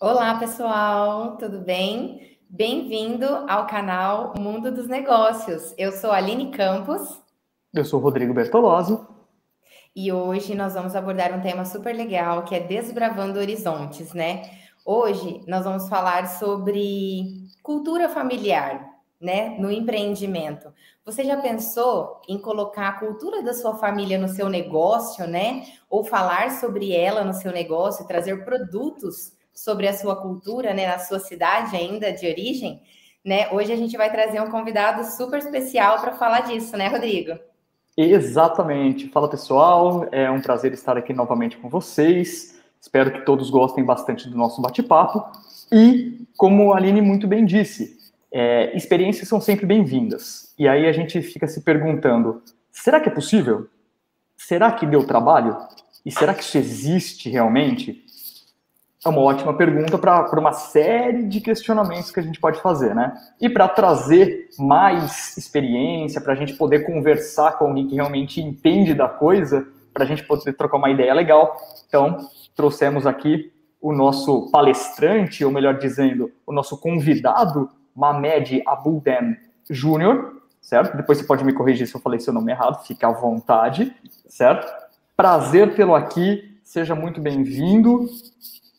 Olá, pessoal, tudo bem? Bem-vindo ao canal Mundo dos Negócios. Eu sou a Aline Campos Eu sou o Rodrigo Bertolozzi. e hoje nós vamos abordar um tema super legal que é desbravando horizontes, né? Hoje nós vamos falar sobre cultura familiar, né, no empreendimento. Você já pensou em colocar a cultura da sua família no seu negócio, né? Ou falar sobre ela no seu negócio, trazer produtos sobre a sua cultura, né, na sua cidade ainda de origem, né? Hoje a gente vai trazer um convidado super especial para falar disso, né, Rodrigo? Exatamente. Fala pessoal, é um prazer estar aqui novamente com vocês. Espero que todos gostem bastante do nosso bate-papo. E, como a Aline muito bem disse, experiências são sempre bem-vindas. E aí a gente fica se perguntando: será que é possível? Será que deu trabalho? E será que isso existe realmente? É uma ótima pergunta para uma série de questionamentos que a gente pode fazer, né? E para trazer mais experiência, para a gente poder conversar com alguém que realmente entende da coisa, para a gente poder trocar uma ideia legal. Então, trouxemos aqui o nosso palestrante, ou melhor dizendo, o nosso convidado, Mamed Abulden Júnior, certo? Depois você pode me corrigir se eu falei seu nome errado, fique à vontade, certo? Prazer tê-lo aqui, seja muito bem-vindo.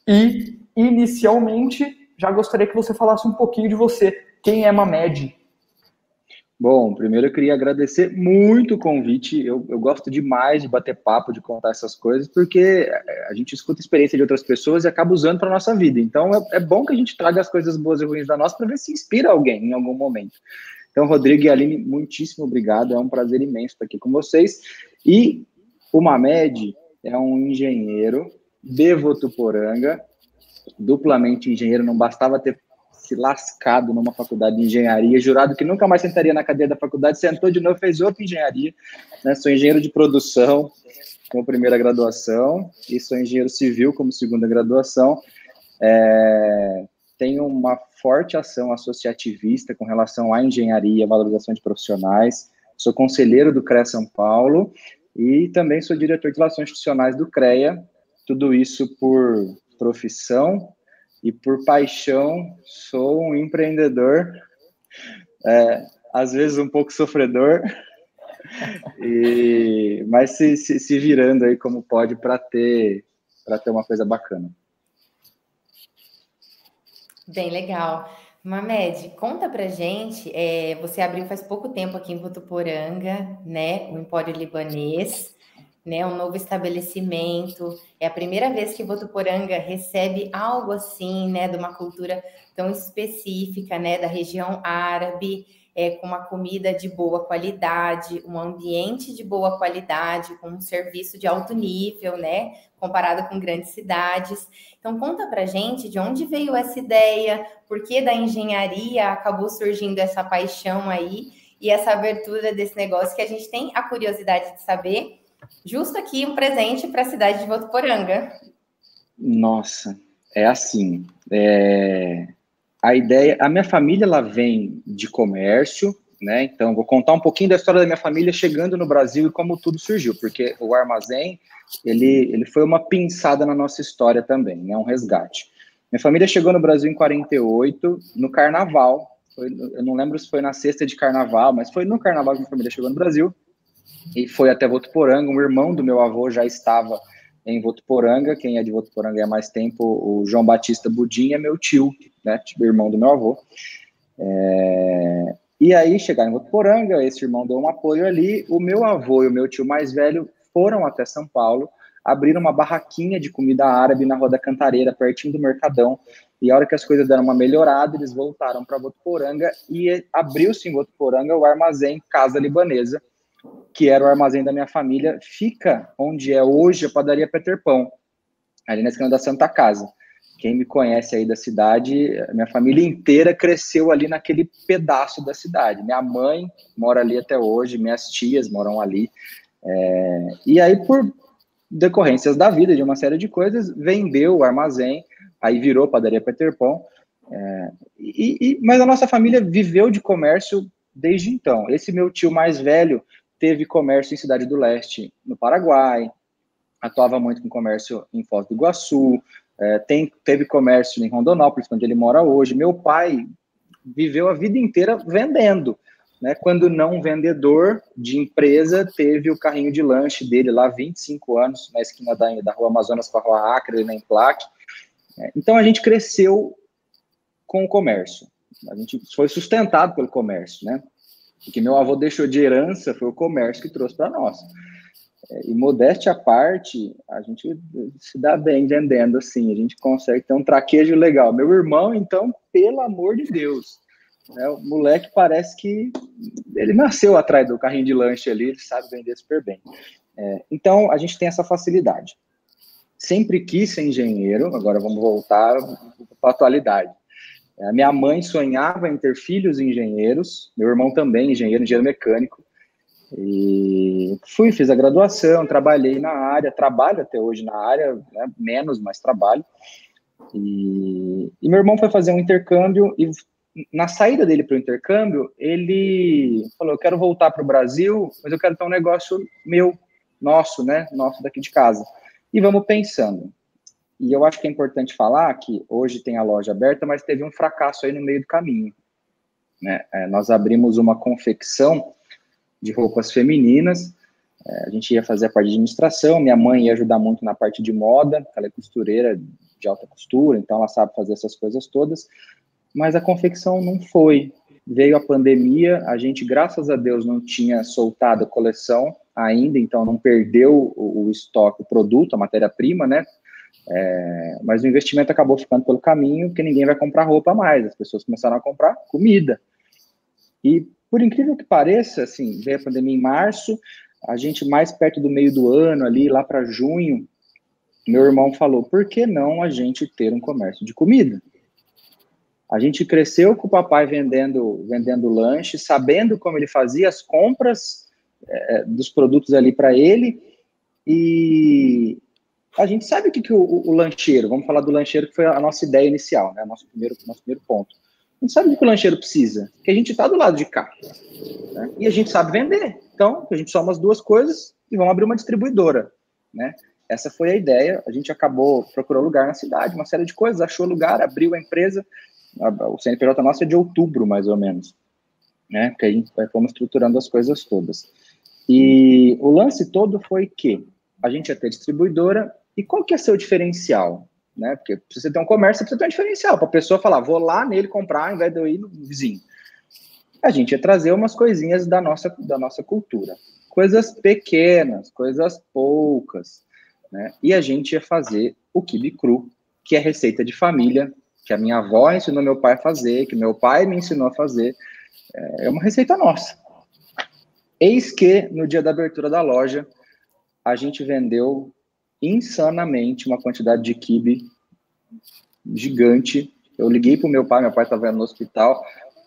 E, inicialmente, já gostaria que você falasse um pouquinho de você. Quem é Mamed? Bom, primeiro eu queria agradecer muito o convite. Eu gosto demais de bater papo, de contar essas coisas, porque a gente escuta a experiência de outras pessoas e acaba usando para a nossa vida. Então, é bom que a gente traga as coisas boas e ruins da nossa para ver se inspira alguém em algum momento. Então, Rodrigo e Aline, muitíssimo obrigado. É um prazer imenso estar aqui com vocês. E o Mamed é um engenheiro de Votuporanga, duplamente engenheiro, não bastava ter se lascado numa faculdade de engenharia, jurado que nunca mais sentaria na cadeira da faculdade, sentou de novo, fez outra engenharia, né? Sou engenheiro de produção como primeira graduação e sou engenheiro civil como segunda graduação. Tenho uma forte ação associativista com relação à engenharia, valorização de profissionais, sou conselheiro do CREA São Paulo e também sou diretor de relações institucionais do CREA, tudo isso por profissão e por paixão. Sou um empreendedor, às vezes um pouco sofredor, mas se virando aí como pode para ter uma coisa bacana. Bem legal. Mamed, conta pra gente, você abriu faz pouco tempo aqui em Votuporanga, né, o Empório Libanês, né, um novo estabelecimento. É a primeira vez que Votuporanga recebe algo assim, né, de uma cultura tão específica, né, da região árabe, com uma comida de boa qualidade, um ambiente de boa qualidade, com um serviço de alto nível, né, comparado com grandes cidades. Então, conta pra gente de onde veio essa ideia, por que da engenharia acabou surgindo essa paixão aí e essa abertura desse negócio que a gente tem a curiosidade de saber. Justo aqui um presente para a cidade de Votuporanga. Nossa, é assim, a ideia, a minha família ela vem de comércio, né? Então vou contar um pouquinho da história da minha família chegando no Brasil e como tudo surgiu, porque o armazém ele foi uma pinçada na nossa história também, é um resgate. Minha família chegou no Brasil em 48, no Carnaval. Eu não lembro se foi na sexta de Carnaval, mas foi no Carnaval que minha família chegou no Brasil e foi até Votuporanga. Um irmão do meu avô já estava em Votuporanga. Quem é de Votuporanga há mais tempo, o João Batista Budim, é meu tio, né? Tipo, irmão do meu avô. E aí, chegaram em Votuporanga, esse irmão deu um apoio ali. O meu avô e o meu tio mais velho foram até São Paulo, abriram uma barraquinha de comida árabe na Rua da Cantareira, pertinho do Mercadão. E a hora que as coisas deram uma melhorada, eles voltaram para Votuporanga e abriu-se em Votuporanga o armazém Casa Libanesa, que era o armazém da minha família. Fica onde é hoje a padaria Peter Pão, ali na esquina da Santa Casa. Quem me conhece aí da cidade, minha família inteira cresceu ali naquele pedaço da cidade. Minha mãe mora ali até hoje, minhas tias moram ali. E aí, por decorrências da vida, de uma série de coisas, vendeu o armazém, aí virou padaria Peter Pão. Mas a nossa família viveu de comércio desde então. Esse meu tio mais velho teve comércio em Cidade do Leste, no Paraguai, atuava muito com comércio em Foz do Iguaçu, teve comércio em Rondonópolis, onde ele mora hoje. Meu pai viveu a vida inteira vendendo, né? Quando não vendedor de empresa, teve o carrinho de lanche dele lá, 25 anos, na esquina da Rua Amazonas com a Rua Acre, ali na Emplac. Então, a gente cresceu com o comércio. A gente foi sustentado pelo comércio, né? O que meu avô deixou de herança foi o comércio que trouxe para nós. E modéstia à parte, a gente se dá bem vendendo, assim, a gente consegue ter um traquejo legal. Meu irmão, então, pelo amor de Deus, né, o moleque parece que ele nasceu atrás do carrinho de lanche ali, ele sabe vender super bem. Então, a gente tem essa facilidade. Sempre quis ser engenheiro, agora vamos voltar para a atualidade. A minha mãe sonhava em ter filhos engenheiros, meu irmão também, engenheiro mecânico. E fiz a graduação, trabalhei na área, trabalho até hoje na área, né, menos, mas trabalho. E meu irmão foi fazer um intercâmbio e na saída dele para o intercâmbio, ele falou, eu quero voltar para o Brasil, mas eu quero ter um negócio meu, nosso, né, nosso daqui de casa. E vamos pensando. E eu acho que é importante falar que hoje tem a loja aberta, mas teve um fracasso aí no meio do caminho, né? Nós abrimos uma confecção de roupas femininas, a gente ia fazer a parte de administração, minha mãe ia ajudar muito na parte de moda, ela é costureira de alta costura, então ela sabe fazer essas coisas todas, mas a confecção não foi. Veio a pandemia, a gente, graças a Deus, não tinha soltado a coleção ainda, então não perdeu o estoque, o produto, a matéria-prima, né? Mas o investimento acabou ficando pelo caminho, porque ninguém vai comprar roupa mais, as pessoas começaram a comprar comida. E, por incrível que pareça, assim, veio a pandemia em março, a gente mais perto do meio do ano, ali, lá para junho, meu irmão falou, por que não a gente ter um comércio de comida? A gente cresceu com o papai vendendo lanche, sabendo como ele fazia as compras dos produtos ali para ele, e a gente sabe o que o lancheiro, vamos falar do lancheiro, que foi a nossa ideia inicial, né, nosso primeiro ponto. A gente sabe o que o lancheiro precisa, que a gente está do lado de cá, né, e a gente sabe vender. Então, a gente soma as duas coisas e vamos abrir uma distribuidora, né? Essa foi a ideia, a gente acabou procurando lugar na cidade, uma série de coisas, achou lugar, abriu a empresa, o CNPJ nosso é de outubro, mais ou menos, né, porque a gente fomos estruturando as coisas todas. E o lance todo foi que a gente ia ter distribuidora, e qual que é seu diferencial? Né? Porque se você tem um comércio, você precisa ter um diferencial, para a pessoa falar, vou lá nele comprar, ao invés de eu ir no vizinho. A gente ia trazer umas coisinhas da nossa cultura. Coisas pequenas, coisas poucas, né? E a gente ia fazer o quibe cru, que é receita de família, que a minha avó ensinou meu pai a fazer, que meu pai me ensinou a fazer. É uma receita nossa. Eis que, no dia da abertura da loja, a gente vendeu insanamente uma quantidade de quibe gigante. Eu liguei para o meu pai estava no hospital,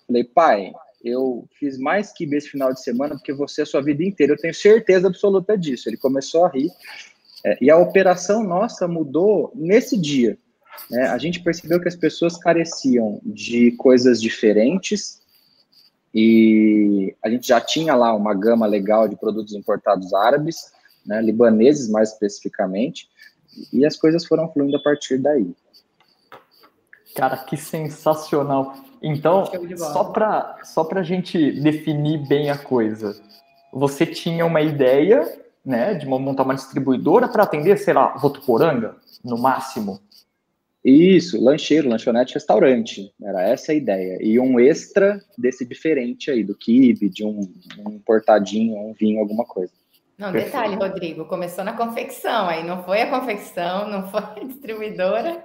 falei, pai, eu fiz mais quibe esse final de semana porque você a sua vida inteira, eu tenho certeza absoluta disso. Ele começou a rir, e a operação nossa mudou nesse dia. A gente percebeu que as pessoas careciam de coisas diferentes, e a gente já tinha lá uma gama legal de produtos importados árabes, né, libaneses mais especificamente, e as coisas foram fluindo a partir daí. Cara, que sensacional. Então, só para a gente definir bem a coisa, você tinha uma ideia, né, de montar uma distribuidora para atender, sei lá, Votuporanga, no máximo? Isso, lancheiro, lanchonete, restaurante, era essa a ideia. E um extra desse diferente aí, do quibe, de um importadinho, um vinho, alguma coisa. Não, detalhe, Rodrigo, começou na confecção, aí não foi a confecção, não foi a distribuidora.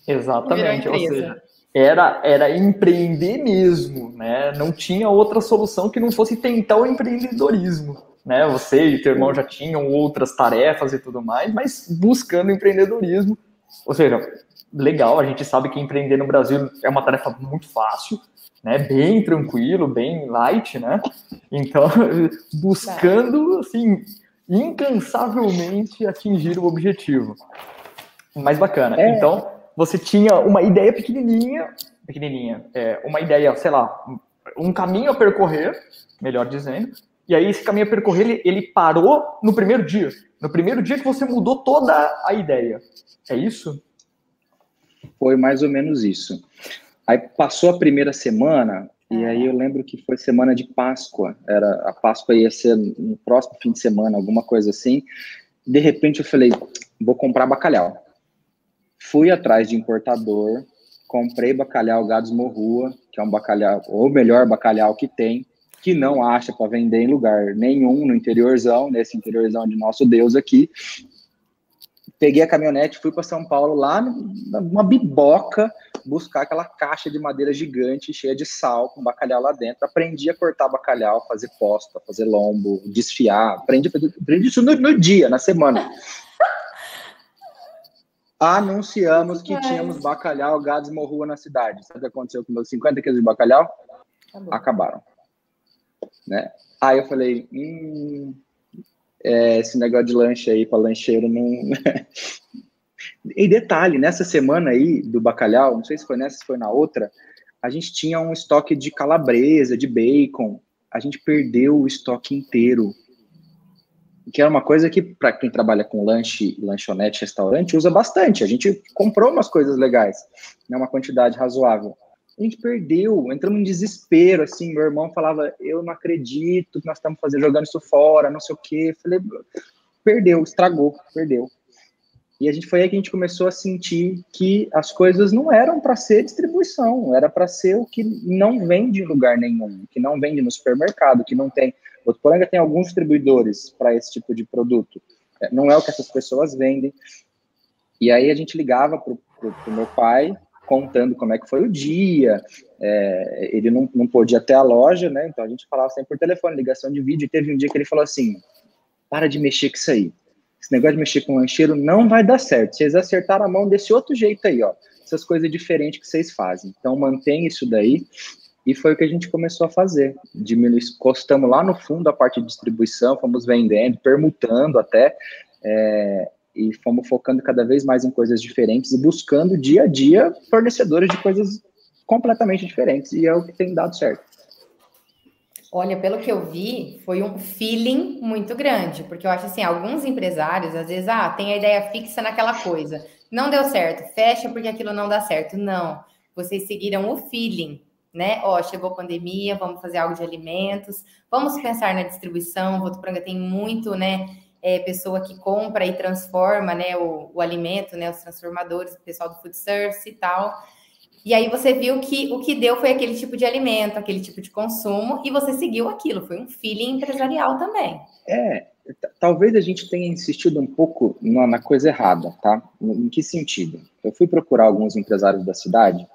Exatamente, ou seja, era empreender mesmo, né? Não tinha outra solução que não fosse tentar o empreendedorismo, né? Você e teu irmão já tinham outras tarefas e tudo mais, mas buscando empreendedorismo, ou seja, legal, a gente sabe que empreender no Brasil é uma tarefa muito fácil, né? Bem tranquilo, bem light, né? Então, buscando, assim, incansavelmente atingir o objetivo. Mas bacana. Então, você tinha uma ideia pequenininha, uma ideia, sei lá, um caminho a percorrer, melhor dizendo, e aí esse caminho a percorrer, ele parou no primeiro dia que você mudou toda a ideia. É isso? Foi mais ou menos isso. Aí passou a primeira semana, e aí eu lembro que foi semana de Páscoa. A Páscoa ia ser no próximo fim de semana, alguma coisa assim. De repente eu falei, vou comprar bacalhau. Fui atrás de importador, comprei bacalhau Gados Morrua, que é um bacalhau, o melhor bacalhau que tem, que não acha para vender em lugar nenhum no interiorzão, nesse interiorzão de nosso Deus aqui. Peguei a caminhonete, fui para São Paulo, lá numa biboca, buscar aquela caixa de madeira gigante, cheia de sal, com bacalhau lá dentro. Aprendi a cortar bacalhau, fazer posta, fazer lombo, desfiar. Aprendi isso no dia, na semana. Anunciamos que tínhamos bacalhau Gados Morrua na cidade. Sabe o que aconteceu com meus 50 quilos de bacalhau? Acabaram. Né? Aí eu falei, esse negócio de lanche aí para lancheiro não... E detalhe, nessa semana aí do bacalhau, não sei se foi nessa, se foi na outra, a gente tinha um estoque de calabresa, de bacon. A gente perdeu o estoque inteiro. Que é uma coisa que, para quem trabalha com lanche, lanchonete, restaurante, usa bastante. A gente comprou umas coisas legais, né, uma quantidade razoável. A gente perdeu, entramos em desespero, assim, meu irmão falava, eu não acredito que nós estamos jogando isso fora, não sei o quê. Eu falei, perdeu, estragou, perdeu. E foi aí que a gente começou a sentir que as coisas não eram para ser distribuição, era para ser o que não vende em lugar nenhum, que não vende no supermercado, que não tem... Votuporanga tem alguns distribuidores para esse tipo de produto, não é o que essas pessoas vendem. E aí a gente ligava para o meu pai, contando como é que foi o dia, ele não podia ter a loja, né? Então a gente falava sempre por telefone, ligação de vídeo, e teve um dia que ele falou assim, para de mexer com isso aí. Esse negócio de mexer com lancheiro não vai dar certo. Vocês acertaram a mão desse outro jeito aí, ó. Essas coisas diferentes que vocês fazem. Então, mantém isso daí. E foi o que a gente começou a fazer. Encostamos lá no fundo a parte de distribuição, fomos vendendo, permutando até, e fomos focando cada vez mais em coisas diferentes e buscando dia a dia fornecedores de coisas completamente diferentes. E é o que tem dado certo. Olha, pelo que eu vi, foi um feeling muito grande, porque eu acho assim, alguns empresários, às vezes, tem a ideia fixa naquela coisa, não deu certo, fecha porque aquilo não dá certo. Não, vocês seguiram o feeling, né? Chegou a pandemia, vamos fazer algo de alimentos, vamos pensar na distribuição. Votuporanga tem muito, né, pessoa que compra e transforma, né, o alimento, né, os transformadores, o pessoal do food service e tal. E aí você viu que o que deu foi aquele tipo de alimento, aquele tipo de consumo, e você seguiu aquilo, foi um feeling empresarial também. Talvez a gente tenha insistido um pouco na coisa errada, tá? Em que sentido? Eu fui procurar alguns empresários da cidade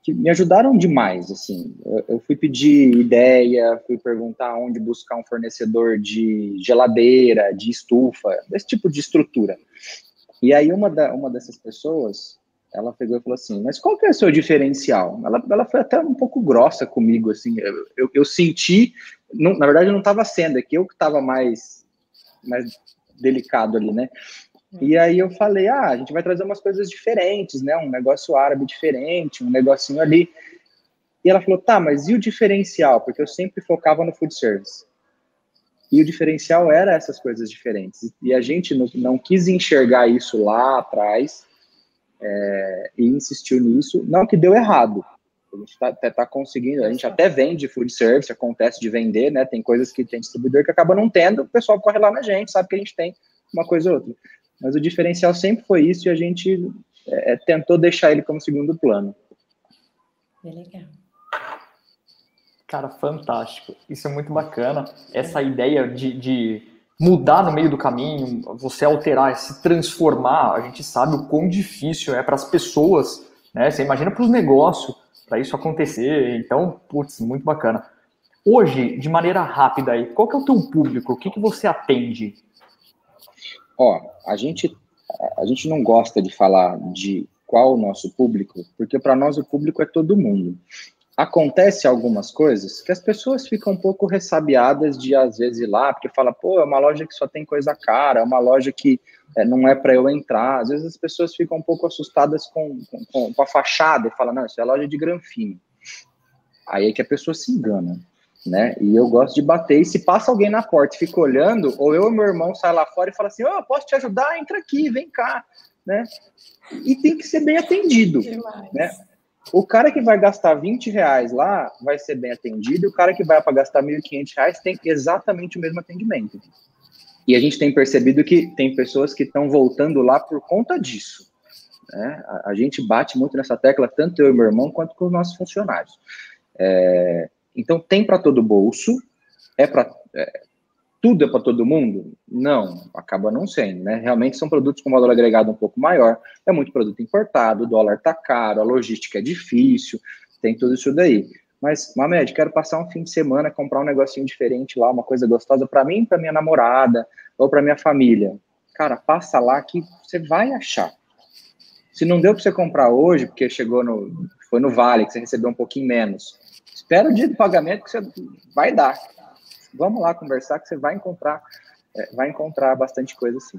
que me ajudaram demais, assim. Eu fui pedir ideia, fui perguntar onde buscar um fornecedor de geladeira, de estufa, desse tipo de estrutura. E aí uma dessas pessoas... ela pegou e falou assim, mas qual que é o seu diferencial? Ela foi até um pouco grossa comigo, assim, eu senti, na verdade eu não estava sendo, é que eu que estava mais delicado ali, né? E aí eu falei, a gente vai trazer umas coisas diferentes, né? Um negócio árabe diferente, um negocinho ali. E ela falou, tá, mas e o diferencial? Porque eu sempre focava no food service. E o diferencial era essas coisas diferentes. E a gente não quis enxergar isso lá atrás, e insistiu nisso, não que deu errado, a gente tá conseguindo, a gente até vende food service, acontece de vender, né, tem coisas que tem distribuidor que acaba não tendo, o pessoal corre lá na gente, sabe que a gente tem uma coisa ou outra, mas o diferencial sempre foi isso, e a gente tentou deixar ele como segundo plano. É legal. Cara, fantástico, isso é muito bacana, essa ideia de mudar no meio do caminho, você alterar, se transformar, a gente sabe o quão difícil é para as pessoas, né? Você imagina para os negócios, para isso acontecer. Então, putz, muito bacana. Hoje, de maneira rápida aí, qual que é o teu público? O que você atende? A gente não gosta de falar de qual o nosso público, porque para nós o público é todo mundo. Acontece algumas coisas que as pessoas ficam um pouco ressabiadas de, às vezes, ir lá, porque fala, pô, é uma loja que só tem coisa cara, é uma loja que não é para eu entrar. Às vezes as pessoas ficam um pouco assustadas com a fachada e falam, não, isso é loja de granfino. Aí é que a pessoa se engana, né? E eu gosto de bater, e se passa alguém na porta e fica olhando, ou eu e meu irmão sai lá fora e fala assim, posso te ajudar? Entra aqui, vem cá. né? E tem que ser bem atendido, né? O cara que vai gastar R$20 lá vai ser bem atendido, e o cara que vai para gastar R$1.500 tem exatamente o mesmo atendimento. E a gente tem percebido que tem pessoas que estão voltando lá por conta disso, né? A gente bate muito nessa tecla, tanto eu e meu irmão, quanto com os nossos funcionários. Então, tem para todo bolso, tudo é para todo mundo? Não, acaba não sendo, né? Realmente são produtos com valor agregado um pouco maior, é muito produto importado, o dólar tá caro, a logística é difícil, tem tudo isso daí. Mas, Mamed, quero passar um fim de semana, comprar um negocinho diferente lá, uma coisa gostosa para mim, para minha namorada, ou para minha família. Cara, passa lá que você vai achar. Se não deu para você comprar hoje, porque foi no Vale, que você recebeu um pouquinho menos, espera o dia do pagamento que você vai dar. Vamos lá conversar que você vai encontrar bastante coisa assim.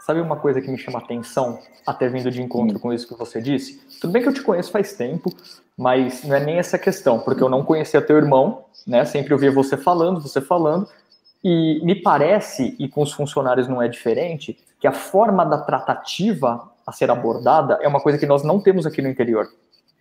Sabe uma coisa que me chama atenção, até vindo de encontro com isso que você disse? Tudo bem que eu te conheço faz tempo, mas não é nem essa questão, porque eu não conhecia teu irmão, né? Sempre ouvia você falando, e me parece, e com os funcionários não é diferente, que a forma da tratativa a ser abordada é uma coisa que nós não temos aqui no interior,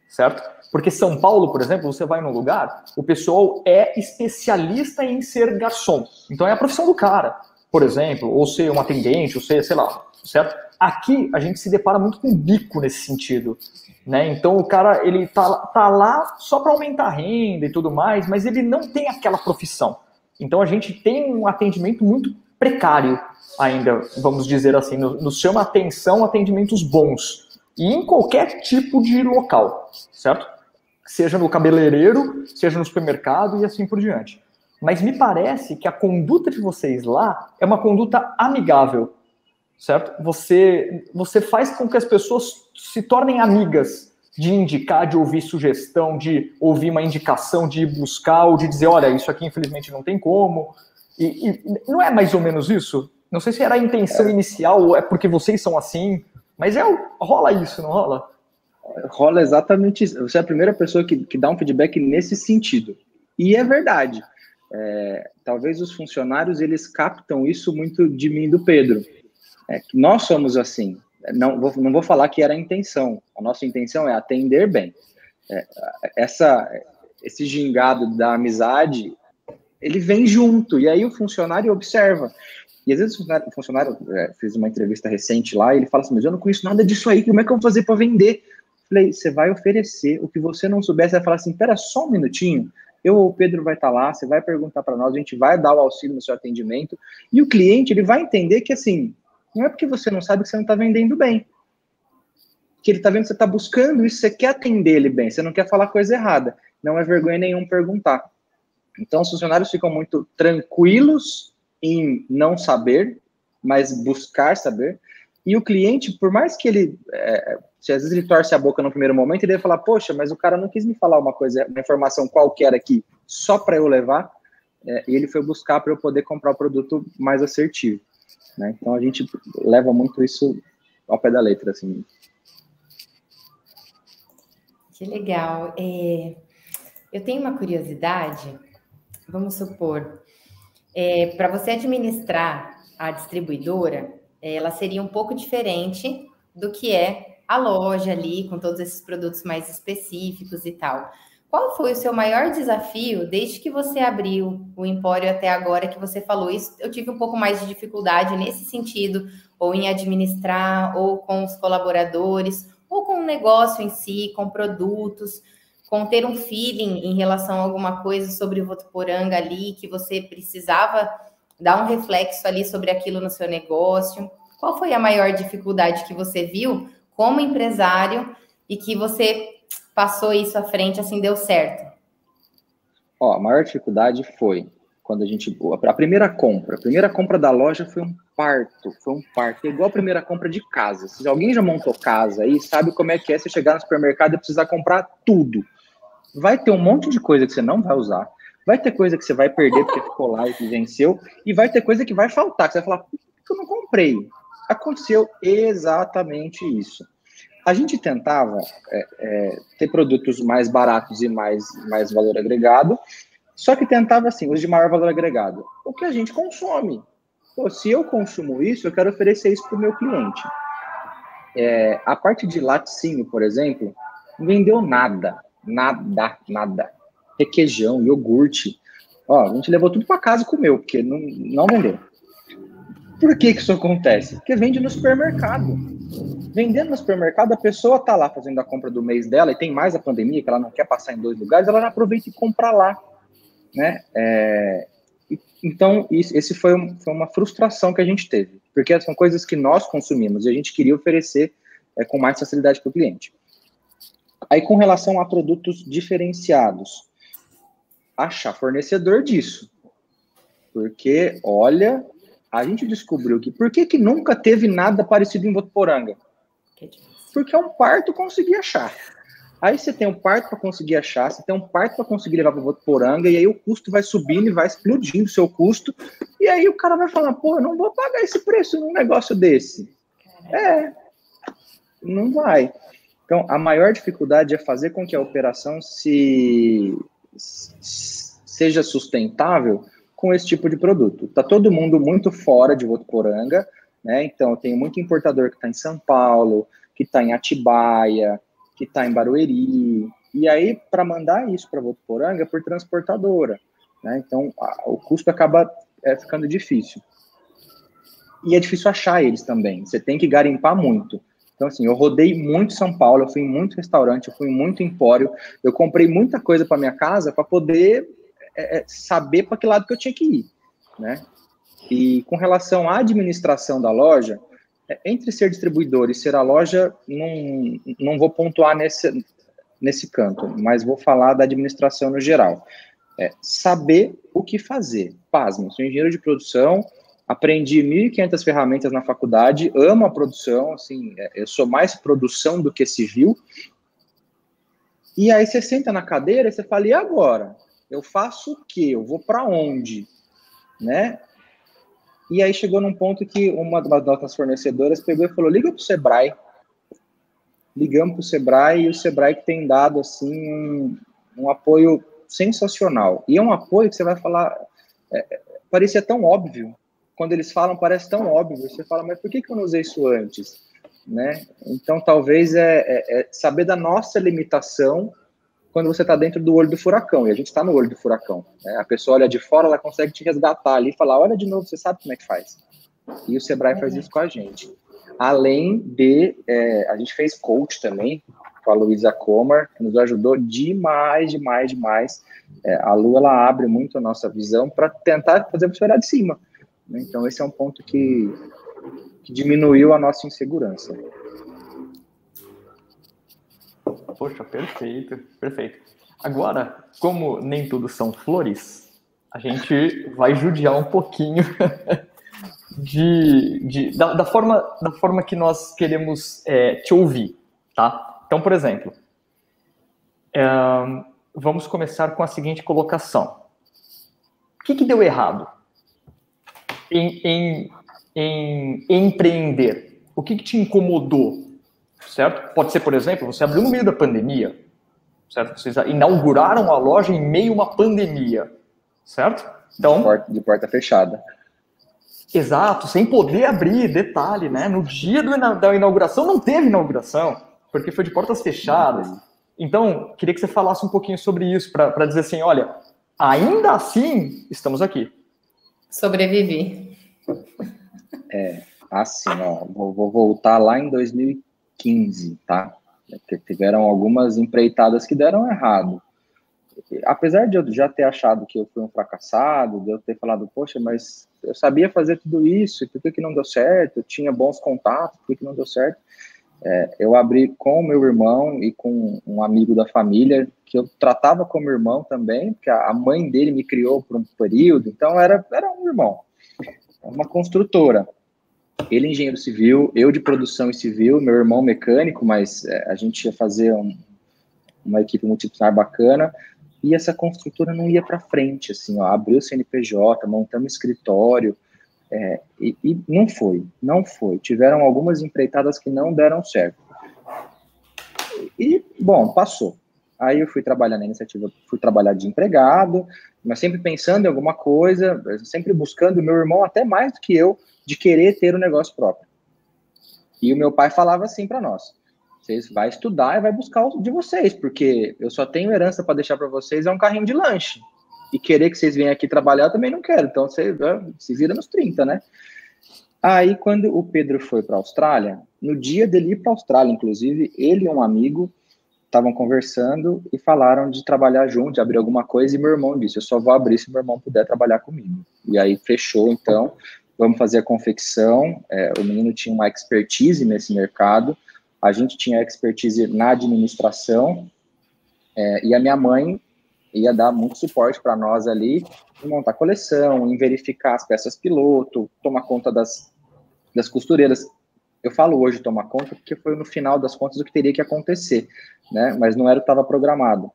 certo? Porque São Paulo, por exemplo, você vai num lugar, o pessoal é especialista em ser garçom. Então é a profissão do cara, por exemplo, ou ser um atendente, ou ser, sei lá, certo? Aqui a gente se depara muito com bico nesse sentido, né? Então o cara, ele tá lá só para aumentar a renda e tudo mais, mas ele não tem aquela profissão. Então a gente tem um atendimento muito precário ainda, vamos dizer assim, nos chama atenção atendimentos bons. E em qualquer tipo de local, certo? Seja no cabeleireiro, seja no supermercado e assim por diante. Mas me parece que a conduta de vocês lá é uma conduta amigável, certo? Você faz com que as pessoas se tornem amigas de indicar, de ouvir sugestão, de ouvir uma indicação, de ir buscar ou de dizer, olha, isso aqui infelizmente não tem como. E não é mais ou menos isso? Não sei se era a intenção inicial ou é porque vocês são assim, mas rola isso, não rola? Rola exatamente isso. Você é a primeira pessoa que dá um feedback nesse sentido. E é verdade. Talvez os funcionários, eles captam isso muito de mim e do Pedro. Nós somos assim. Não vou falar que era a intenção. A nossa intenção é atender bem. Esse gingado da amizade, ele vem junto. E aí o funcionário observa. E às vezes o funcionário fez uma entrevista recente lá e ele fala assim, mas eu não conheço nada disso aí, como é que eu vou fazer para vender? Falei, você vai oferecer o que você não souber, você vai falar assim, espera só um minutinho, eu ou o Pedro vai estar lá, você vai perguntar para nós, a gente vai dar o auxílio no seu atendimento, e o cliente, ele vai entender que assim, não é porque você não sabe que você não está vendendo bem, que ele está vendo que você está buscando isso, você quer atender ele bem, você não quer falar coisa errada, não é vergonha nenhum perguntar. Então os funcionários ficam muito tranquilos em não saber, mas buscar saber. E o cliente, por mais que ele, se às vezes ele torce a boca no primeiro momento, ele vai falar, poxa, mas o cara não quis me falar uma coisa, uma informação qualquer aqui, só para eu levar, e ele foi buscar para eu poder comprar o produto mais assertivo. Né? Então a gente leva muito isso ao pé da letra, assim. Que legal. Eu tenho uma curiosidade, vamos supor, para você administrar a distribuidora, ela seria um pouco diferente do que é a loja ali, com todos esses produtos mais específicos e tal. Qual foi o seu maior desafio desde que você abriu o Empório até agora, que você falou isso? Eu tive um pouco mais de dificuldade nesse sentido, ou em administrar, ou com os colaboradores, ou com o negócio em si, com produtos, com ter um feeling em relação a alguma coisa sobre o Votuporanga ali, que você precisava dar um reflexo ali sobre aquilo no seu negócio. Qual foi a maior dificuldade que você viu como empresário e que você passou isso à frente, assim, deu certo? A maior dificuldade foi quando a primeira compra da loja foi um parto, é igual a primeira compra de casa. Se alguém já montou casa aí, sabe como é que é você chegar no supermercado e precisar comprar tudo. Vai ter um monte de coisa que você não vai usar, vai ter coisa que você vai perder porque ficou lá e que venceu, e vai ter coisa que vai faltar, que você vai falar, por que eu não comprei? Aconteceu exatamente isso. A gente tentava ter produtos mais baratos e mais valor agregado, só que tentava, assim, os de maior valor agregado. O que a gente consome. Se eu consumo isso, eu quero oferecer isso para o meu cliente. A parte de laticínio, por exemplo, não vendeu nada. Requeijão, iogurte. Ó, a gente levou tudo para casa e comeu, porque não vendeu. Por que isso acontece? Porque vende no supermercado. Vendendo no supermercado, a pessoa tá lá fazendo a compra do mês dela, e tem mais a pandemia, que ela não quer passar em 2 lugares, ela aproveita e compra lá, né? Então, esse foi uma frustração que a gente teve, porque são coisas que nós consumimos, e a gente queria oferecer com mais facilidade para o cliente. Aí, com relação a produtos diferenciados, achar fornecedor disso. Porque, olha, a gente descobriu que... Por que nunca teve nada parecido em Votuporanga? Porque é um parto conseguir achar. Aí você tem um parto para conseguir achar, você tem um parto para conseguir levar para Votuporanga, e aí o custo vai subindo e vai explodindo o seu custo, e aí o cara vai falar, pô, eu não vou pagar esse preço num negócio desse. Não vai. Então, a maior dificuldade é fazer com que a operação seja sustentável com esse tipo de produto. Está todo mundo muito fora de Votuporanga, né? Então, tem muito importador que está em São Paulo, que está em Atibaia, que está em Barueri. E aí, para mandar isso para Votuporanga, é por transportadora, né? Então, o custo acaba ficando difícil. E é difícil achar eles também. Você tem que garimpar muito. Então, assim, eu rodei muito São Paulo, eu fui em muito restaurante, eu fui em muito empório, eu comprei muita coisa para minha casa para poder saber para que lado que eu tinha que ir, né? E com relação à administração da loja, entre ser distribuidor e ser a loja, não vou pontuar nesse canto, mas vou falar da administração no geral. Saber o que fazer. Pasme, sou engenheiro de produção, aprendi 1.500 ferramentas na faculdade, amo a produção, assim, eu sou mais produção do que civil. E aí você senta na cadeira e você fala, e agora? Eu faço o quê? Eu vou para onde? Né? E aí chegou num ponto que uma das nossas fornecedoras pegou e falou, liga para o Sebrae. Ligamos para o Sebrae, e o Sebrae que tem dado, assim, um apoio sensacional. E é um apoio que você vai falar, parecia tão óbvio. Quando eles falam, parece tão óbvio. Você fala, mas por que eu não usei isso antes? Né? Então, talvez saber da nossa limitação quando você está dentro do olho do furacão. E a gente está no olho do furacão. Né? A pessoa olha de fora, ela consegue te resgatar ali e falar, olha de novo, você sabe como é que faz. E o Sebrae faz isso com a gente. Além de... a gente fez coach também, com a Luísa Comar, que nos ajudou demais. A Lu, ela abre muito a nossa visão para tentar fazer você olhar de cima. Então, esse é um ponto que diminuiu a nossa insegurança. Poxa, perfeito. Agora, como nem tudo são flores, a gente vai judiar um pouquinho da forma que nós queremos te ouvir, tá? Então, por exemplo, vamos começar com a seguinte colocação. O que deu errado em empreender? O que te incomodou, certo? Pode ser, por exemplo, você abriu no meio da pandemia, certo? Vocês inauguraram a loja em meio a uma pandemia, certo? Então, de porta fechada. Exato, sem poder abrir, detalhe, né? No dia da inauguração não teve inauguração, porque foi de portas fechadas. Então, queria que você falasse um pouquinho sobre isso, para dizer assim, olha, ainda assim, estamos aqui. Sobrevivi. Assim, ó, vou voltar lá em 2015, tá? Porque tiveram algumas empreitadas que deram errado. Apesar de eu já ter achado que eu fui um fracassado, de eu ter falado, poxa, mas eu sabia fazer tudo isso, e por que não deu certo? Eu tinha bons contatos, por que não deu certo? Eu abri com o meu irmão e com um amigo da família, que eu tratava como irmão também, porque a mãe dele me criou por um período, então era um irmão. Uma construtora. Ele engenheiro civil, eu de produção e civil, meu irmão mecânico, mas a gente ia fazer uma equipe multidisciplinar bacana, e essa construtora não ia para frente, assim, ó, abriu o CNPJ, montamos escritório, e não foi. Tiveram algumas empreitadas que não deram certo. E, bom, passou. Aí eu fui trabalhar na iniciativa, fui trabalhar de empregado, mas sempre pensando em alguma coisa, sempre buscando, meu irmão até mais do que eu, de querer ter um negócio próprio. E o meu pai falava assim para nós: vocês vai estudar e vai buscar o de vocês, porque eu só tenho herança para deixar para vocês, é um carrinho de lanche. E querer que vocês venham aqui trabalhar, eu também não quero. Então, você se vira nos 30, né? Aí, quando o Pedro foi para a Austrália, no dia dele ir para a Austrália, inclusive, ele e um amigo estavam conversando e falaram de trabalhar junto, de abrir alguma coisa, e meu irmão disse: eu só vou abrir se meu irmão puder trabalhar comigo. E aí, fechou, então, vamos fazer a confecção. O menino tinha uma expertise nesse mercado, a gente tinha expertise na administração, e a minha mãe ia dar muito suporte para nós ali, em montar coleção, em verificar as peças piloto, tomar conta das costureiras. Eu falo hoje tomar conta porque foi no final das contas o que teria que acontecer, né? Mas não era o que estava programado.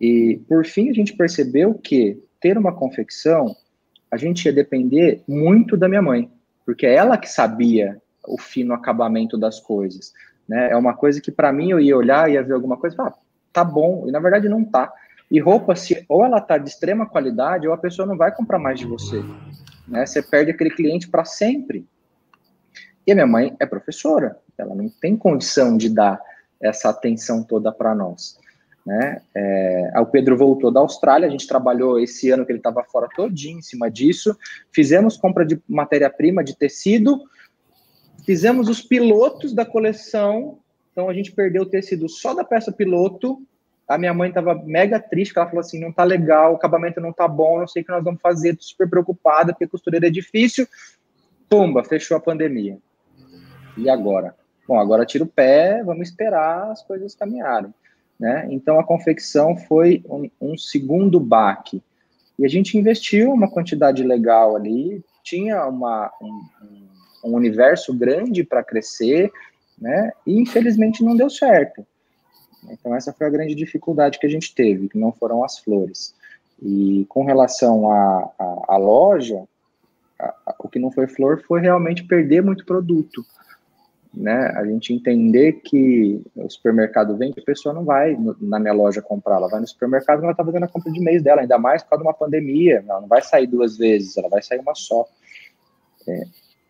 E, por fim, a gente percebeu que ter uma confecção, a gente ia depender muito da minha mãe, porque é ela que sabia o fino acabamento das coisas, né? É uma coisa que, para mim, eu ia olhar, ia ver alguma coisa e falar: tá bom, e na verdade não tá. E roupa, ou ela tá de extrema qualidade, ou a pessoa não vai comprar mais de você, né? Você perde aquele cliente para sempre. E a minha mãe é professora, ela não tem condição de dar essa atenção toda para nós, né? O Pedro voltou da Austrália, a gente trabalhou esse ano que ele estava fora todinho em cima disso, fizemos compra de matéria-prima, de tecido, fizemos os pilotos da coleção, então a gente perdeu o tecido só da peça piloto. A minha mãe estava mega triste, ela falou assim: não tá legal, o acabamento não tá bom, não sei o que nós vamos fazer, tô super preocupada, porque costureira é difícil. Pumba, fechou a pandemia. E agora? Bom, agora tira o pé, vamos esperar as coisas caminharem, né? Então a confecção foi um segundo baque. E a gente investiu uma quantidade legal ali, tinha um universo grande para crescer, né? E infelizmente não deu certo. Então essa foi a grande dificuldade que a gente teve, que não foram as flores. E com relação à loja, o que não foi flor foi realmente perder muito produto, né? A gente entender que o supermercado vende, a pessoa não vai na minha loja comprar, ela vai no supermercado, ela está fazendo a compra de mês dela, ainda mais por causa de uma pandemia, ela não vai sair 2 vezes, ela vai sair uma só.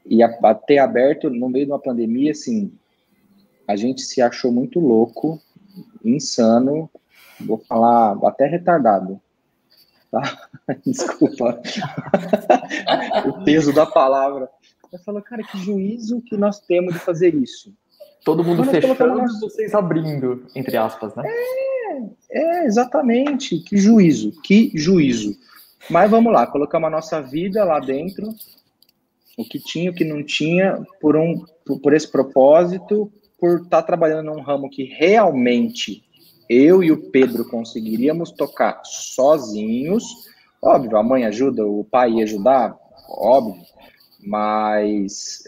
E ter aberto no meio de uma pandemia, assim, a gente se achou muito louco, insano, vou falar até retardado, tá? Desculpa o peso da palavra. Eu falo: cara, que juízo que nós temos de fazer isso. Todo mundo fechando e vocês abrindo, entre aspas, né? Exatamente, que juízo. Mas vamos lá, colocamos a nossa vida lá dentro, o que tinha, o que não tinha, por esse propósito, por estar trabalhando num ramo que realmente eu e o Pedro conseguiríamos tocar sozinhos. Óbvio, a mãe ajuda, o pai ia ajudar, óbvio, mas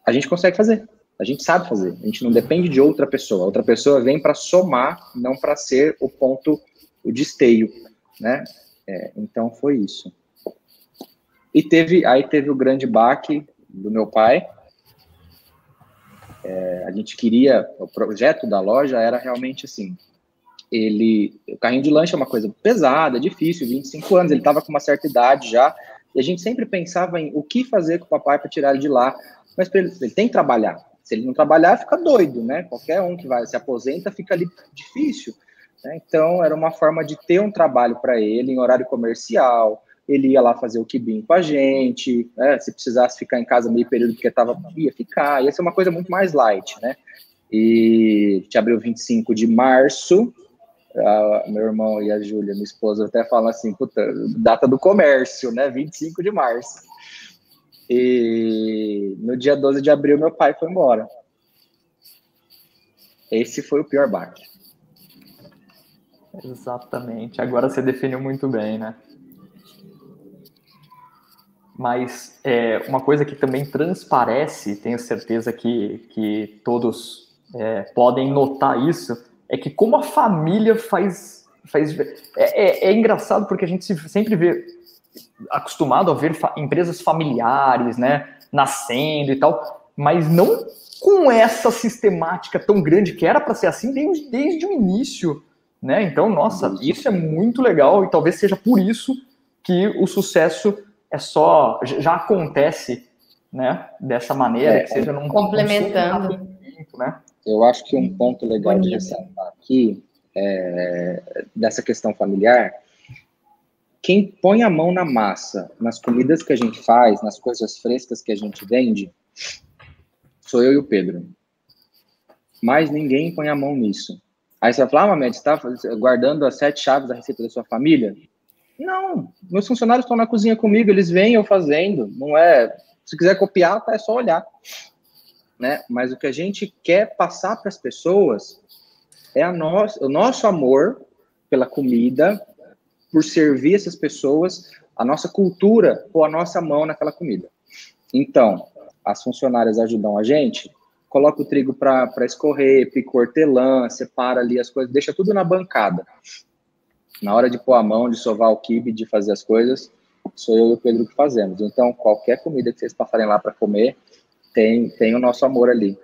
a gente consegue fazer, a gente sabe fazer, a gente não depende de outra pessoa vem para somar, não para ser o deesteio, né? Então foi isso. E teve o grande baque do meu pai. A gente queria, o projeto da loja era realmente assim, o carrinho de lanche é uma coisa pesada, difícil, 25 anos, ele estava com uma certa idade já, e a gente sempre pensava em o que fazer com o papai para tirar ele de lá, mas ele tem que trabalhar, se ele não trabalhar fica doido, né? Qualquer um que se aposenta fica ali difícil, né? Então era uma forma de ter um trabalho para ele em horário comercial, ele ia lá fazer o quibim com a gente, né? Se precisasse ficar em casa meio período porque ia ficar, ia ser uma coisa muito mais light, né? E a gente abriu 25 de março, meu irmão e a Júlia, minha esposa, até falam assim: puta, data do comércio, né? 25 de março. E no dia 12 de abril, meu pai foi embora. Esse foi o pior baque. Exatamente. Agora você definiu muito bem, né? Mas uma coisa que também transparece, tenho certeza que todos podem notar isso, é que como a família faz é engraçado porque a gente sempre vê acostumado a ver empresas familiares, né, nascendo e tal, mas não com essa sistemática tão grande que era para ser assim desde o início, né? Então, nossa, isso é muito legal e talvez seja por isso que o sucesso já acontece né? Dessa maneira, que seja num complementando. Né? Eu acho que um ponto legal de ressaltar aqui, dessa questão familiar, quem põe a mão na massa, nas comidas que a gente faz, nas coisas frescas que a gente vende, sou eu e o Pedro. Mas ninguém põe a mão nisso. Aí você vai falar, Mamed, você está guardando as 7 chaves da receita da sua família? Não, meus funcionários estão na cozinha comigo, eles vêm eu fazendo, não é... Se quiser copiar, é só olhar. Né? Mas o que a gente quer passar para as pessoas é o nosso amor pela comida, por servir essas pessoas, a nossa cultura, ou a nossa mão naquela comida. Então, as funcionárias ajudam a gente, coloca o trigo para escorrer, pica o hortelã, separa ali as coisas, deixa tudo na bancada. Na hora de pôr a mão, de sovar o quibe, de fazer as coisas, sou eu e o Pedro que fazemos. Então, qualquer comida que vocês passarem lá para comer, tem o nosso amor ali.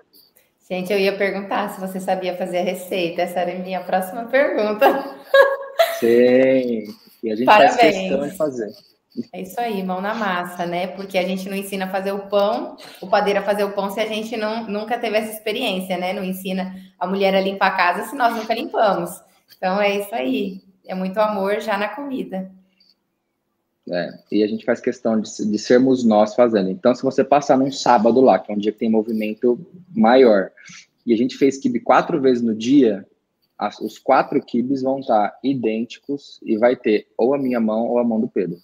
Gente, eu ia perguntar se você sabia fazer a receita. Essa era a minha próxima pergunta. Sim, e a gente faz questão de fazer. É isso aí, mão na massa, né? Porque a gente não ensina a fazer o pão, o padeiro a fazer o pão, se a gente nunca teve essa experiência, né? Não ensina a mulher a limpar a casa se nós nunca limpamos. Então, é isso aí. É muito amor já na comida. E a gente faz questão de sermos nós fazendo. Então, se você passar num sábado lá, que é um dia que tem movimento maior, e a gente fez quibe 4 vezes no dia, os 4 quibes vão estar idênticos e vai ter ou a minha mão ou a mão do Pedro.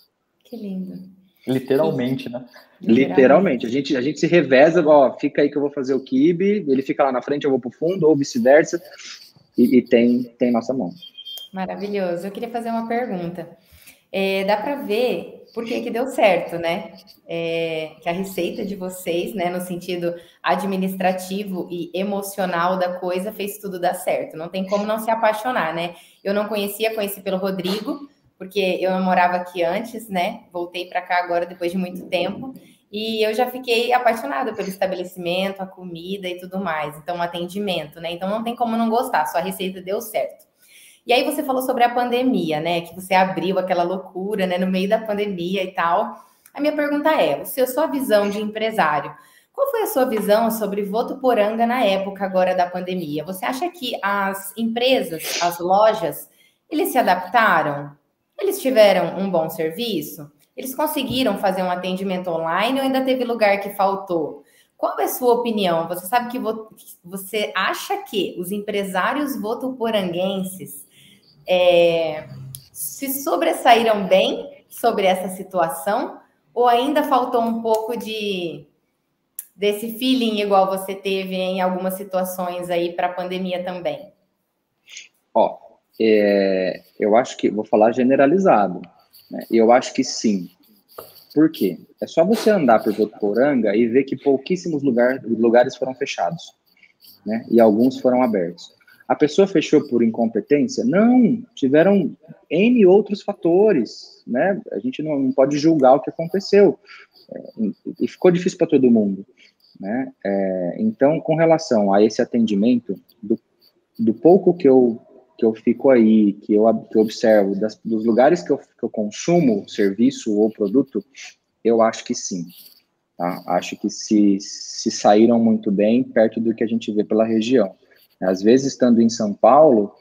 Que lindo. Literalmente, né? Literalmente. A gente se reveza, ó, fica aí que eu vou fazer o quibe, ele fica lá na frente, eu vou pro fundo, ou vice-versa, e tem nossa mão. Maravilhoso. Eu queria fazer uma pergunta. Dá para ver por que deu certo, né? Que a receita de vocês, né, no sentido administrativo e emocional da coisa, fez tudo dar certo. Não tem como não se apaixonar, né? Eu não conheci pelo Rodrigo, porque eu não morava aqui antes, né? Voltei para cá agora depois de muito tempo. E eu já fiquei apaixonada pelo estabelecimento, a comida e tudo mais. Então, o atendimento, né? Então, não tem como não gostar. Sua receita deu certo. E aí você falou sobre a pandemia, né? Que você abriu aquela loucura, né? No meio da pandemia e tal. A minha pergunta é, sua visão de empresário, qual foi a sua visão sobre Votuporanga na época agora da pandemia? Você acha que as empresas, as lojas, eles se adaptaram? Eles tiveram um bom serviço? Eles conseguiram fazer um atendimento online ou ainda teve lugar que faltou? Qual é a sua opinião? Você sabe que você acha que os empresários votuporanguenses se sobressaíram bem sobre essa situação ou ainda faltou um pouco desse feeling igual você teve em algumas situações aí para a pandemia também? Eu acho que, vou falar generalizado, né? Eu acho que sim. Por quê? É só você andar por Votuporanga e ver que pouquíssimos lugares foram fechados, né? E alguns foram abertos. A pessoa fechou por incompetência? Não, tiveram N outros fatores, né? A gente não pode julgar o que aconteceu. E ficou difícil para todo mundo, né? Então, com relação a esse atendimento, do pouco que eu fico aí, que eu observo, dos lugares que eu consumo serviço ou produto, eu acho que sim. Tá? Acho que se saíram muito bem, perto do que a gente vê pela região. Às vezes, estando em São Paulo,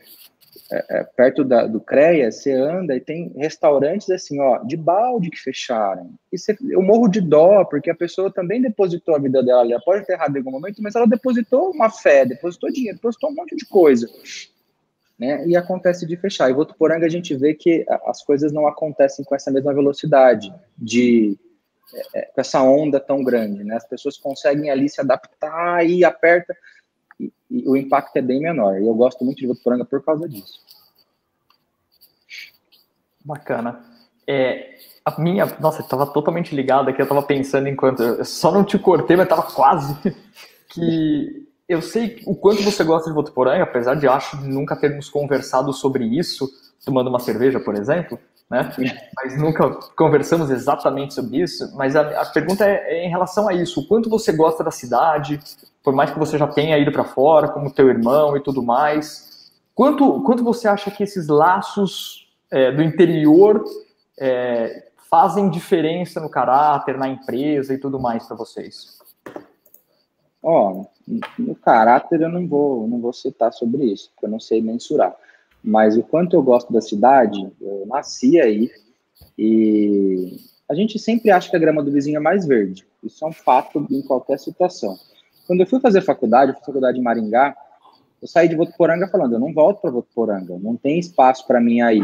perto do CREA, você anda e tem restaurantes assim, ó, de balde que fecharam. E eu morro de dó, porque a pessoa também depositou a vida dela, ela pode ter errado em algum momento, mas ela depositou uma fé, depositou dinheiro, depositou um monte de coisa. Né, e acontece de fechar. E Votuporanga a gente vê que as coisas não acontecem com essa mesma velocidade, com essa onda tão grande, né? As pessoas conseguem ali se adaptar e aperta, e o impacto é bem menor. E eu gosto muito de Votuporanga por causa disso. Bacana. Nossa, eu estava totalmente ligado aqui, eu estava pensando eu só não te cortei, mas estava quase que... Eu sei o quanto você gosta de Votuporanga, apesar de nunca termos conversado sobre isso, tomando uma cerveja, por exemplo, né? Mas nunca conversamos exatamente sobre isso. Mas a pergunta é em relação a isso. O quanto você gosta da cidade, por mais que você já tenha ido para fora, como teu irmão e tudo mais. Quanto você acha que esses laços do interior fazem diferença no caráter, na empresa e tudo mais para vocês? Ó, no caráter eu não vou citar sobre isso, porque eu não sei mensurar. Mas o quanto eu gosto da cidade, eu nasci aí, e a gente sempre acha que a grama do vizinho é mais verde. Isso é um fato em qualquer situação. Quando eu fui fazer faculdade, eu fiz faculdade em Maringá, eu saí de Votuporanga falando, eu não volto para Votuporanga, não tem espaço para mim aí.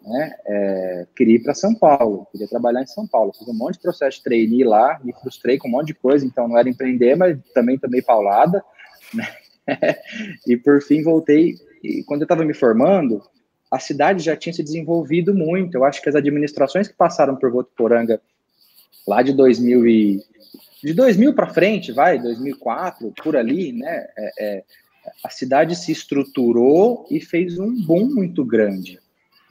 Né? Queria ir para São Paulo, queria trabalhar em São Paulo. Fiz um monte de processo de trainee lá, me frustrei com um monte de coisa, então não era empreender, mas também tomei paulada. Né? E por fim voltei, e quando eu estava me formando, a cidade já tinha se desenvolvido muito. Eu acho que as administrações que passaram por Votuporanga lá de 2000 para frente, 2004, por ali, né? A cidade se estruturou e fez um boom muito grande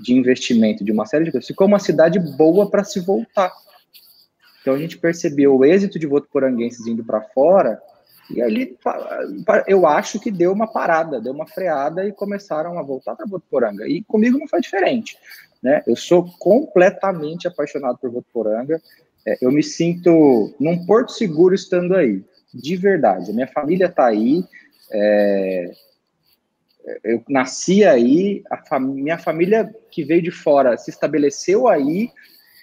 de investimento, de uma série de coisas. Ficou uma cidade boa para se voltar. Então a gente percebeu o êxito de votuporanguenses indo para fora, e ali eu acho que deu uma parada, deu uma freada e começaram a voltar para Votuporanga. E comigo não foi diferente. Né? Eu sou completamente apaixonado por Votuporanga. Eu me sinto num porto seguro estando aí, de verdade. A minha família está aí, eu nasci aí, minha família que veio de fora se estabeleceu aí.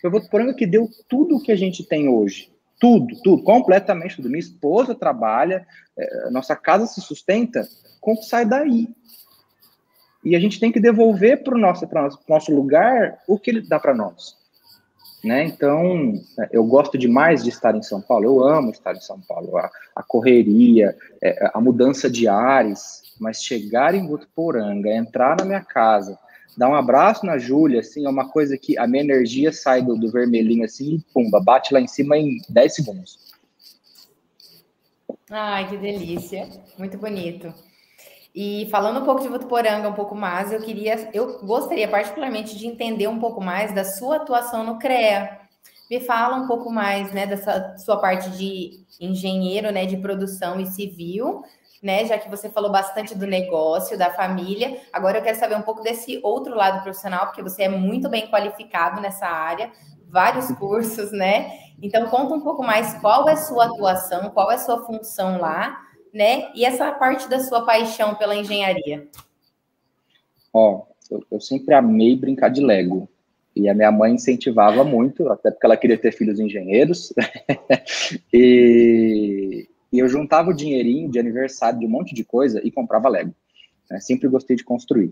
Foi Votuporanga que deu tudo o que a gente tem hoje. Tudo, completamente tudo. Minha esposa trabalha, nossa casa se sustenta com o que sai daí. E a gente tem que devolver para o nosso lugar o que ele dá para nós. Né? Então, eu gosto demais de estar em São Paulo, eu amo estar em São Paulo, a correria, a mudança de ares, mas chegar em Votuporanga, entrar na minha casa, dar um abraço na Júlia, assim, é uma coisa que a minha energia sai do vermelhinho assim e pumba, bate lá em cima em 10 segundos. Ai, que delícia, muito bonito. E falando um pouco de Votuporanga, um pouco mais, eu gostaria particularmente de entender um pouco mais da sua atuação no CREA. Me fala um pouco mais, né, dessa sua parte de engenheiro, né, de produção e civil, né, já que você falou bastante do negócio, da família. Agora eu quero saber um pouco desse outro lado profissional, porque você é muito bem qualificado nessa área, vários cursos, né? Então conta um pouco mais qual é a sua atuação, qual é a sua função lá, né? E essa parte da sua paixão pela engenharia. Ó, eu sempre amei brincar de Lego. E a minha mãe incentivava muito, até porque ela queria ter filhos engenheiros. E eu juntava o dinheirinho de aniversário de um monte de coisa e comprava Lego. Né? Sempre gostei de construir.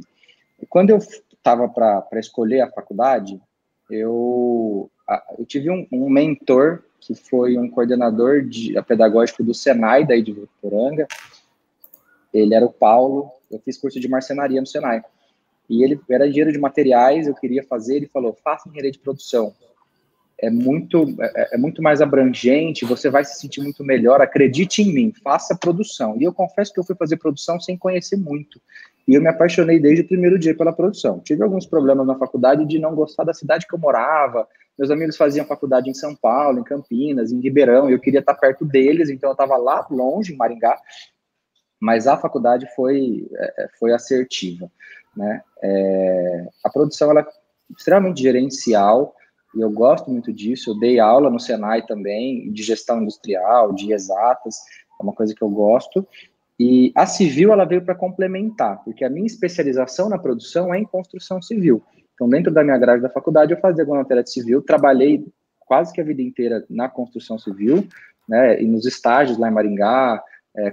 E quando eu estava para escolher a faculdade, eu tive um mentor que foi um coordenador pedagógico do Senai, daí de Votuporanga. Ele era o Paulo, eu fiz curso de marcenaria no Senai. E ele era engenheiro de materiais, eu queria fazer, ele falou, faça engenharia de produção. É muito mais abrangente, você vai se sentir muito melhor, acredite em mim, faça produção. E eu confesso que eu fui fazer produção sem conhecer muito. E eu me apaixonei desde o primeiro dia pela produção. Tive alguns problemas na faculdade de não gostar da cidade que eu morava. Meus amigos faziam faculdade em São Paulo, em Campinas, em Ribeirão, e eu queria estar perto deles, então eu estava lá longe, em Maringá, mas a faculdade foi assertiva. Né? A produção ela é extremamente gerencial, e eu gosto muito disso. Eu dei aula no Senai também, de gestão industrial, de exatas, é uma coisa que eu gosto. E a civil, ela veio para complementar, porque a minha especialização na produção é em construção civil. Então, dentro da minha grade da faculdade, eu fazia alguma matéria de civil, trabalhei quase que a vida inteira na construção civil, né, e nos estágios lá em Maringá.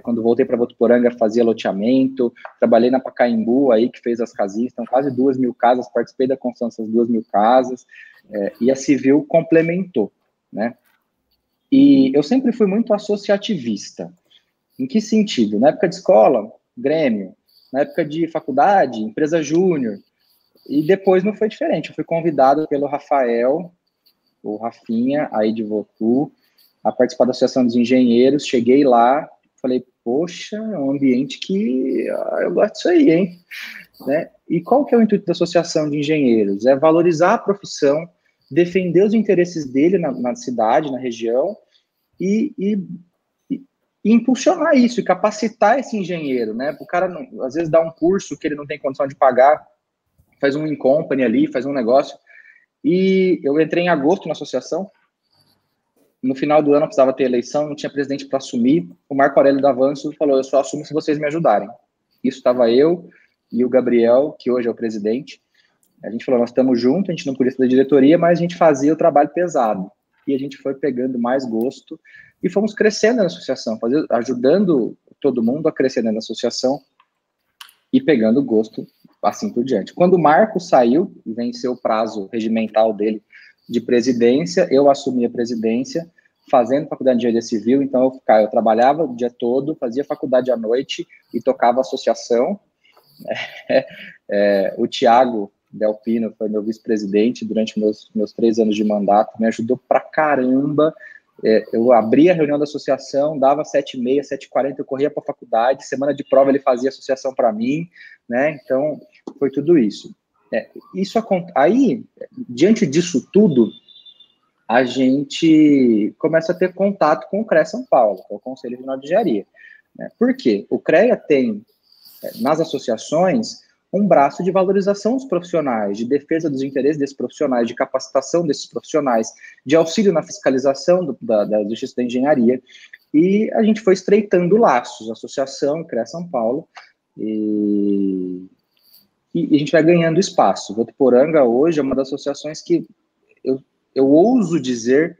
Quando voltei para Votuporanga, fazia loteamento, trabalhei na Pacaembu, aí, que fez as casinhas, então quase 2.000 casas, participei da construção dessas 2.000 casas, e a civil complementou, né? E eu sempre fui muito associativista. Em que sentido? Na época de escola, Grêmio, na época de faculdade, empresa júnior, e depois não foi diferente. Eu fui convidado pelo Rafael, o Rafinha, aí de Votu, a participar da Associação dos Engenheiros. Cheguei lá, falei, poxa, é um ambiente que eu gosto disso aí, hein? Né? E qual que é o intuito da Associação de Engenheiros? É valorizar a profissão, defender os interesses dele na cidade, na região, e impulsionar isso, e capacitar esse engenheiro, né? O cara, às vezes, dá um curso que ele não tem condição de pagar, faz um in-company ali, faz um negócio, E eu entrei em agosto na associação. No final do ano, eu precisava ter eleição, não tinha presidente para assumir. O Marco Aurélio da Avanço falou, eu só assumo se vocês me ajudarem. Isso estava eu e o Gabriel, que hoje é o presidente. A gente falou, nós estamos juntos, a gente não podia ser da diretoria, mas a gente fazia o trabalho pesado. E a gente foi pegando mais gosto e fomos crescendo na associação, ajudando todo mundo a crescer na associação e pegando gosto assim por diante. Quando o Marco saiu e venceu o prazo regimental dele de presidência, eu assumi a presidência, fazendo faculdade de engenharia civil, então eu trabalhava o dia todo, fazia faculdade à noite e tocava associação. O Thiago Delpino foi meu vice-presidente durante meus 3 anos de mandato, me ajudou pra caramba. Eu abria a reunião da associação, dava 7h30, 7h40, eu corria para a faculdade, semana de prova ele fazia associação para mim, né? Então, foi tudo isso. Aí, diante disso tudo, a gente começa a ter contato com o CREA São Paulo, que é o Conselho Regional de Engenharia. Né? Por quê? O CREA tem, nas associações, um braço de valorização dos profissionais, de defesa dos interesses desses profissionais, de capacitação desses profissionais, de auxílio na fiscalização da Justiça da Engenharia, e a gente foi estreitando laços, associação, CREA São Paulo, e a gente vai ganhando espaço. O Votuporanga hoje é uma das associações que eu ouso dizer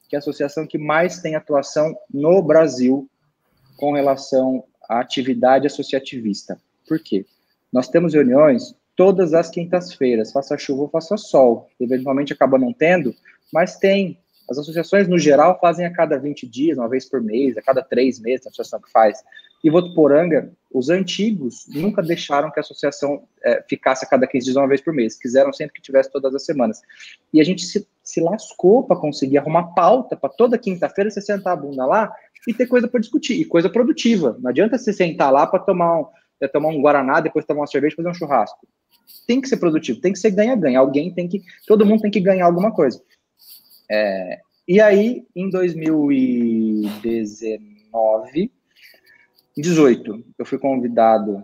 que é a associação que mais tem atuação no Brasil com relação à atividade associativista. Por quê? Nós temos reuniões todas as quintas-feiras, faça chuva ou faça sol. Eventualmente acaba não tendo, mas tem. As associações, no geral, fazem a cada 20 dias, uma vez por mês, a cada 3 meses, a associação que faz. E Votuporanga, os antigos nunca deixaram que a associação ficasse a cada 15 dias, uma vez por mês. Quiseram sempre que tivesse todas as semanas. E a gente se lascou para conseguir arrumar pauta para toda quinta-feira você sentar a bunda lá e ter coisa para discutir, e coisa produtiva. Não adianta você sentar lá para tomar um guaraná, depois tomar uma cerveja e fazer um churrasco. Tem que ser produtivo, tem que ser ganha-ganha. Todo mundo tem que ganhar alguma coisa. E aí, em 2018, eu fui convidado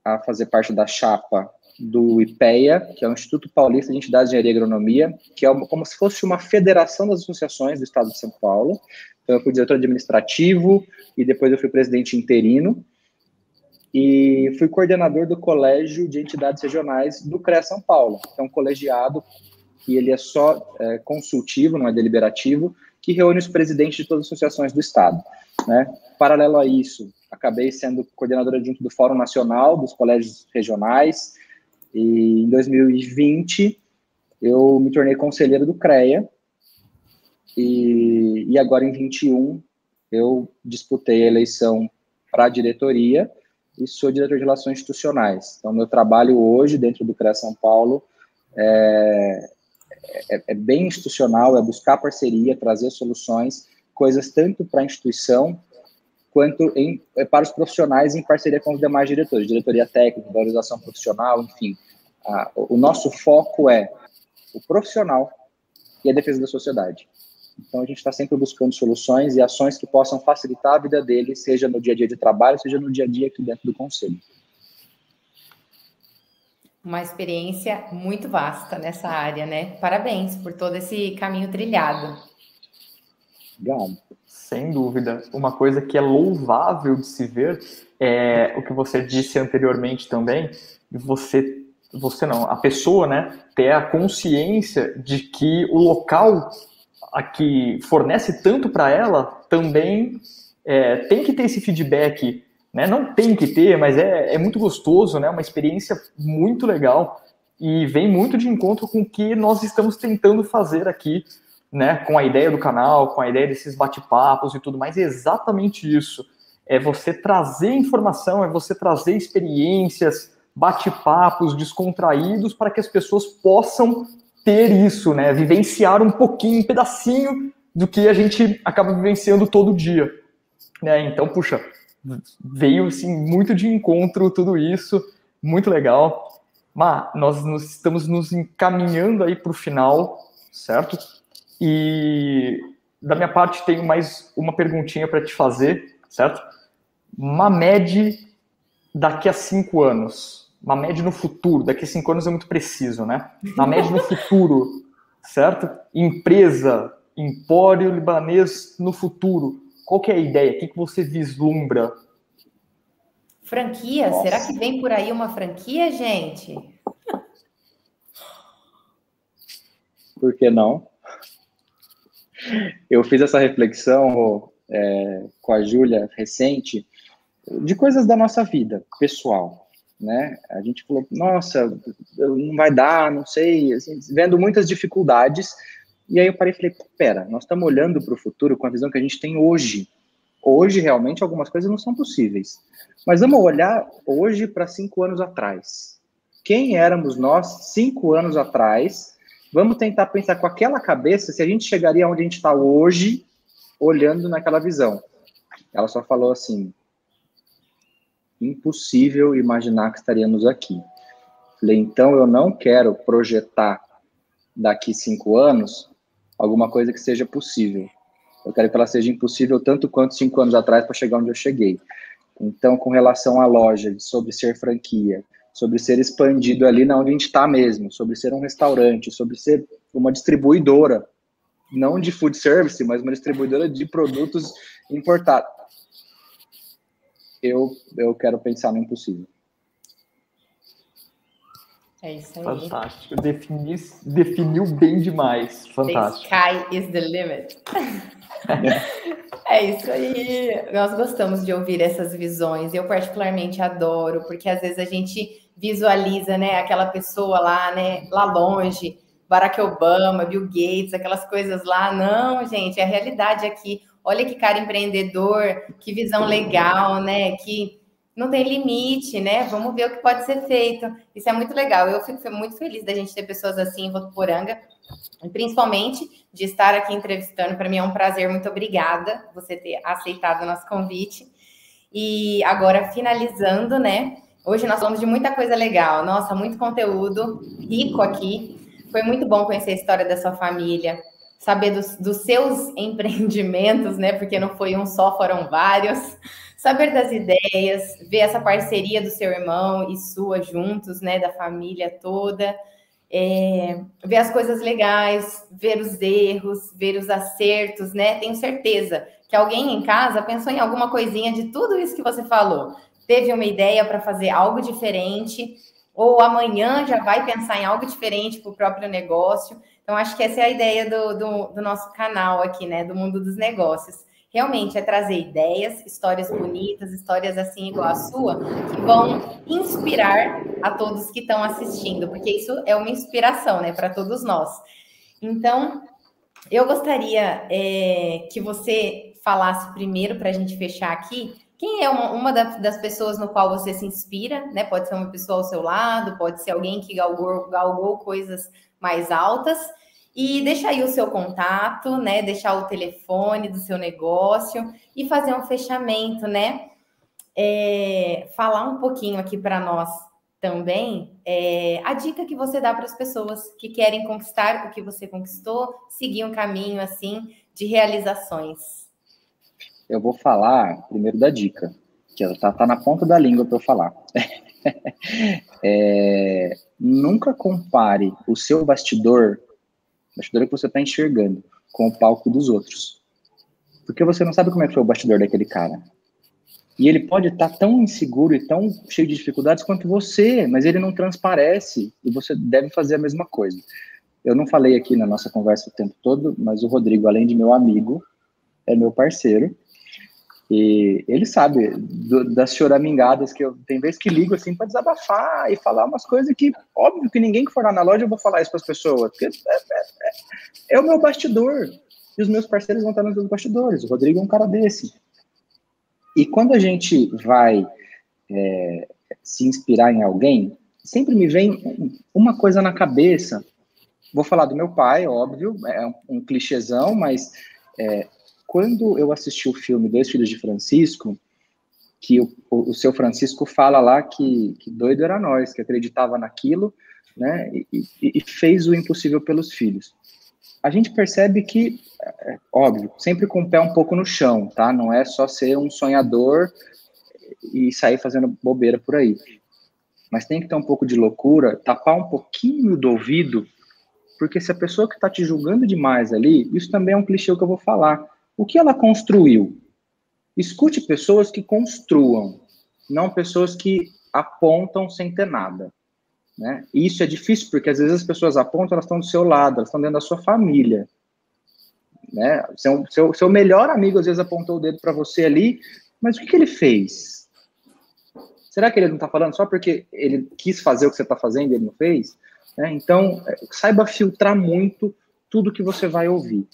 a fazer parte da chapa do IPEA, que é o Instituto Paulista de Entidades de Engenharia e Agronomia, que é como se fosse uma federação das associações do Estado de São Paulo. Então, eu fui diretor administrativo e depois eu fui presidente interino. E fui coordenador do Colégio de Entidades Regionais do CREA São Paulo, que é um colegiado que ele é só consultivo, não é deliberativo, que reúne os presidentes de todas as associações do Estado. Né? Paralelo a isso, acabei sendo coordenador adjunto do Fórum Nacional dos Colégios Regionais, e em 2020 eu me tornei conselheiro do CREA, e agora em 2021 eu disputei a eleição para a diretoria, e sou diretor de Relações Institucionais. Então, meu trabalho hoje, dentro do CREA São Paulo, é bem institucional, é buscar parceria, trazer soluções, coisas tanto para a instituição, quanto para os profissionais em parceria com os demais diretores, diretoria técnica, valorização profissional, enfim. O nosso foco é o profissional e a defesa da sociedade. Então, a gente está sempre buscando soluções e ações que possam facilitar a vida dele, seja no dia a dia de trabalho, seja no dia a dia aqui dentro do Conselho. Uma experiência muito vasta nessa área, né? Parabéns por todo esse caminho trilhado. Obrigado. Sem dúvida. Uma coisa que é louvável de se ver é o que você disse anteriormente também, você não, a pessoa, né, ter a consciência de que o local a que fornece tanto para ela também tem que ter esse feedback, né? Não tem que ter, mas é muito gostoso, né? Uma experiência muito legal e vem muito de encontro com o que nós estamos tentando fazer aqui, né? Com a ideia do canal, com a ideia desses bate-papos e tudo mais, é exatamente isso. É você trazer informação, é você trazer experiências, bate-papos descontraídos para que as pessoas possam ter isso, né? Vivenciar um pouquinho, um pedacinho do que a gente acaba vivenciando todo dia, né? Então, puxa, veio assim muito de encontro tudo isso, muito legal. Mas nós estamos nos encaminhando aí para o final, certo? E da minha parte tenho mais uma perguntinha para te fazer, certo? Mamed daqui a 5 anos. Mamed no futuro, daqui a 5 anos é muito preciso, né? Mamed no futuro, certo? Empresa, Empório Libanês no futuro. Qual que é a ideia? O que você vislumbra? Franquia? Nossa. Será que vem por aí uma franquia, gente? Por que não? Eu fiz essa reflexão com a Júlia recente, de coisas da nossa vida pessoal, né? A gente falou, nossa, não vai dar, não sei, assim, vendo muitas dificuldades. E aí eu parei e falei, pera, nós estamos olhando para o futuro com a visão que a gente tem hoje. Hoje, realmente, algumas coisas não são possíveis. Mas vamos olhar hoje para 5 anos atrás. Quem éramos nós 5 anos atrás? Vamos tentar pensar com aquela cabeça se a gente chegaria onde a gente está hoje, olhando naquela visão. Ela só falou assim, impossível imaginar que estaríamos aqui. Falei, então eu não quero projetar daqui 5 anos alguma coisa que seja possível. Eu quero que ela seja impossível tanto quanto 5 anos atrás para chegar onde eu cheguei. Então, com relação à loja, sobre ser franquia, sobre ser expandido ali na onde a gente está mesmo, sobre ser um restaurante, sobre ser uma distribuidora, não de food service, mas uma distribuidora de produtos importados. Eu quero pensar no impossível. É isso aí. Fantástico. Definiu bem demais. Fantástico. The sky is the limit. É isso aí. Nós gostamos de ouvir essas visões. Eu particularmente adoro, porque às vezes a gente visualiza, né, aquela pessoa lá, né, lá longe, Barack Obama, Bill Gates, aquelas coisas lá. Não, gente, é a realidade aqui. Olha que cara empreendedor, que visão legal, né? Que não tem limite, né? Vamos ver o que pode ser feito. Isso é muito legal. Eu fico muito feliz da gente ter pessoas assim em Votuporanga, e principalmente de estar aqui entrevistando. Para mim é um prazer. Muito obrigada por você ter aceitado o nosso convite. E agora, finalizando, né? Hoje nós falamos de muita coisa legal. Nossa, muito conteúdo rico aqui. Foi muito bom conhecer a história da sua família, saber dos seus empreendimentos, né? Porque não foi um só, foram vários. Saber das ideias, ver essa parceria do seu irmão e sua juntos, né? Da família toda. Ver as coisas legais, ver os erros, ver os acertos, né? Tenho certeza que alguém em casa pensou em alguma coisinha de tudo isso que você falou. Teve uma ideia para fazer algo diferente, ou amanhã já vai pensar em algo diferente para o próprio negócio. Então, acho que essa é a ideia do nosso canal aqui, né? Do Mundo dos Negócios. Realmente é trazer ideias, histórias bonitas, histórias assim igual a sua, que vão inspirar a todos que estão assistindo, porque isso é uma inspiração, né, para todos nós. Então, eu gostaria que você falasse primeiro, para a gente fechar aqui, quem é uma das pessoas no qual você se inspira, né? Pode ser uma pessoa ao seu lado, pode ser alguém que galgou coisas mais altas. E deixar aí o seu contato, né? Deixar o telefone do seu negócio e fazer um fechamento, né? Falar um pouquinho aqui para nós também a dica que você dá para as pessoas que querem conquistar o que você conquistou, seguir um caminho assim de realizações. Eu vou falar primeiro da dica, que ela tá na ponta da língua para eu falar. Nunca compare o seu bastidor que você está enxergando, com o palco dos outros. Porque você não sabe como é que foi o bastidor daquele cara. E ele pode estar tão inseguro e tão cheio de dificuldades quanto você, mas ele não transparece, e você deve fazer a mesma coisa. Eu não falei aqui na nossa conversa o tempo todo, mas o Rodrigo, além de meu amigo, é meu parceiro, e ele sabe das choramingadas que eu tem vezes que ligo assim para desabafar e falar umas coisas que, óbvio que ninguém que for lá na loja eu vou falar isso para as pessoas, porque é o meu bastidor, e os meus parceiros vão estar nos meus bastidores. O Rodrigo é um cara desse. E quando a gente vai se inspirar em alguém, sempre me vem uma coisa na cabeça. Vou falar do meu pai, óbvio, é um clichêzão, mas quando eu assisti o filme Dois Filhos de Francisco, que o seu Francisco fala lá que doido era nós, que acreditava naquilo, né, e fez o impossível pelos filhos. A gente percebe que, óbvio, sempre com o pé um pouco no chão, tá? Não é só ser um sonhador e sair fazendo bobeira por aí. Mas tem que ter um pouco de loucura, tapar um pouquinho do ouvido Porque se a pessoa que está te julgando demais ali, isso também é um clichê que eu vou falar. O que ela construiu? Escute pessoas que construam, não pessoas que apontam sem ter nada. Né? E isso é difícil, porque às vezes as pessoas apontam, elas estão do seu lado, elas estão dentro da sua família. Né? Seu melhor amigo às vezes apontou o dedo para você ali, mas o que ele fez? Será que ele não está falando só porque ele quis fazer o que você está fazendo e ele não fez? Né? Então, saiba filtrar muito tudo que você vai ouvir.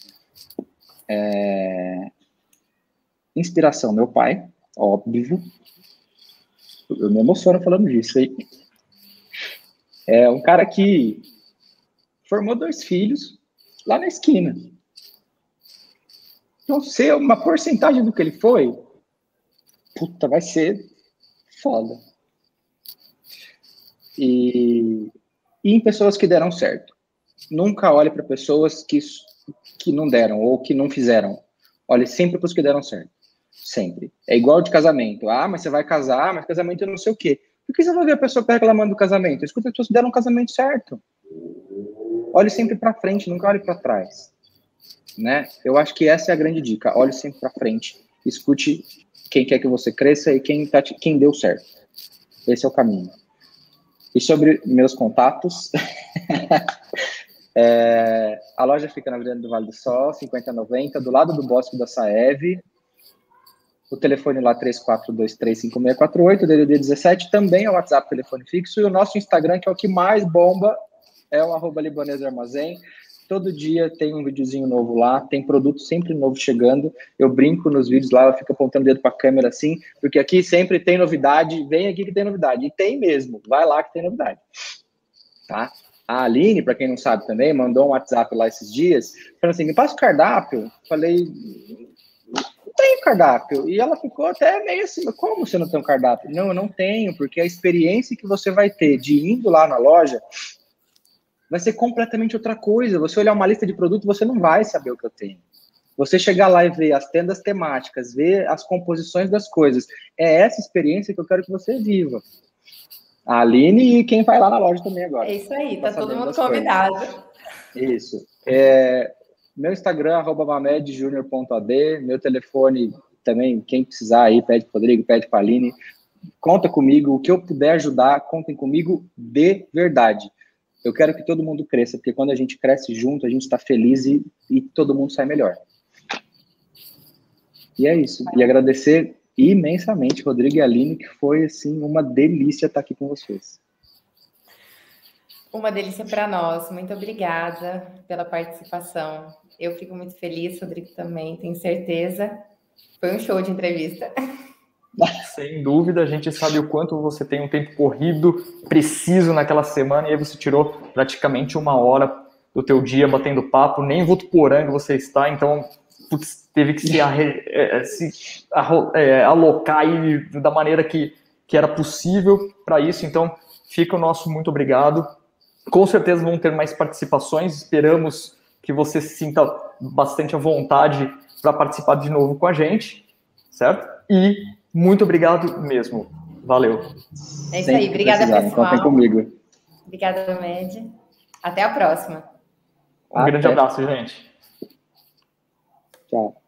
Inspiração, meu pai, óbvio. Eu me emociono falando disso aí. É um cara que formou 2 filhos lá na esquina. Então, ser uma porcentagem do que ele foi, puta, vai ser foda. E em pessoas que deram certo. Nunca olhe para pessoas que não deram ou que não fizeram. Olhe sempre para os que deram certo. Sempre. É igual de casamento. Ah, mas você vai casar, mas casamento eu não sei o quê. Por que você vai ver a pessoa reclamando do casamento? Escuta as pessoas que deram um casamento certo. Olhe sempre para frente, nunca olhe para trás. Né? Eu acho que essa é a grande dica. Olhe sempre para frente. Escute quem quer que você cresça e quem deu certo. Esse é o caminho. E sobre meus contatos... a loja fica na Avenida do Vale do Sol, 5090, do lado do Bosque da Saev. O telefone lá 34235648, o DDD 17, também é o WhatsApp, telefone fixo. E o nosso Instagram, que é o que mais bomba, é o @libanesarmazém. Todo dia tem um videozinho novo lá, tem produto sempre novo chegando. Eu brinco nos vídeos lá, eu fico apontando o dedo para a câmera assim, porque aqui sempre tem novidade, vem aqui que tem novidade. E tem mesmo, vai lá que tem novidade. Tá? A Aline, para quem não sabe também, mandou um WhatsApp lá esses dias, falando assim, me passa o cardápio. Falei, não tenho cardápio. E ela ficou até meio assim, como você não tem um cardápio? Não, eu não tenho, porque a experiência que você vai ter de indo lá na loja vai ser completamente outra coisa. Você olhar uma lista de produtos, você não vai saber o que eu tenho. Você chegar lá e ver as tendas temáticas, ver as composições das coisas, é essa experiência que eu quero que você viva. A Aline e quem vai lá na loja também agora. É isso aí, tá todo mundo convidado. Coisas. Isso. Meu Instagram, @mamedjunior.ad, meu telefone também, quem precisar aí, pede pro Rodrigo, pede pra Aline, conta comigo, o que eu puder ajudar, contem comigo de verdade. Eu quero que todo mundo cresça, porque quando a gente cresce junto, a gente está feliz e todo mundo sai melhor. E é isso. E agradecer imensamente, Rodrigo e Aline, que foi, assim, uma delícia estar aqui com vocês. Uma delícia para nós. Muito obrigada pela participação. Eu fico muito feliz, Rodrigo também, tenho certeza. Foi um show de entrevista. Sem dúvida, a gente sabe o quanto você tem um tempo corrido, preciso naquela semana, e aí você tirou praticamente 1 hora do teu dia batendo papo, nem em Votuporanga você está, então teve que se alocar aí da maneira que era possível para isso, então fica o nosso muito obrigado. Com certeza vão ter mais participações, esperamos que você se sinta bastante à vontade para participar de novo com a gente, certo? E muito obrigado mesmo. Valeu. É isso aí. Obrigada, pessoal. Contem comigo. Obrigada, Med. Até a próxima. Um grande abraço, gente. Tchau.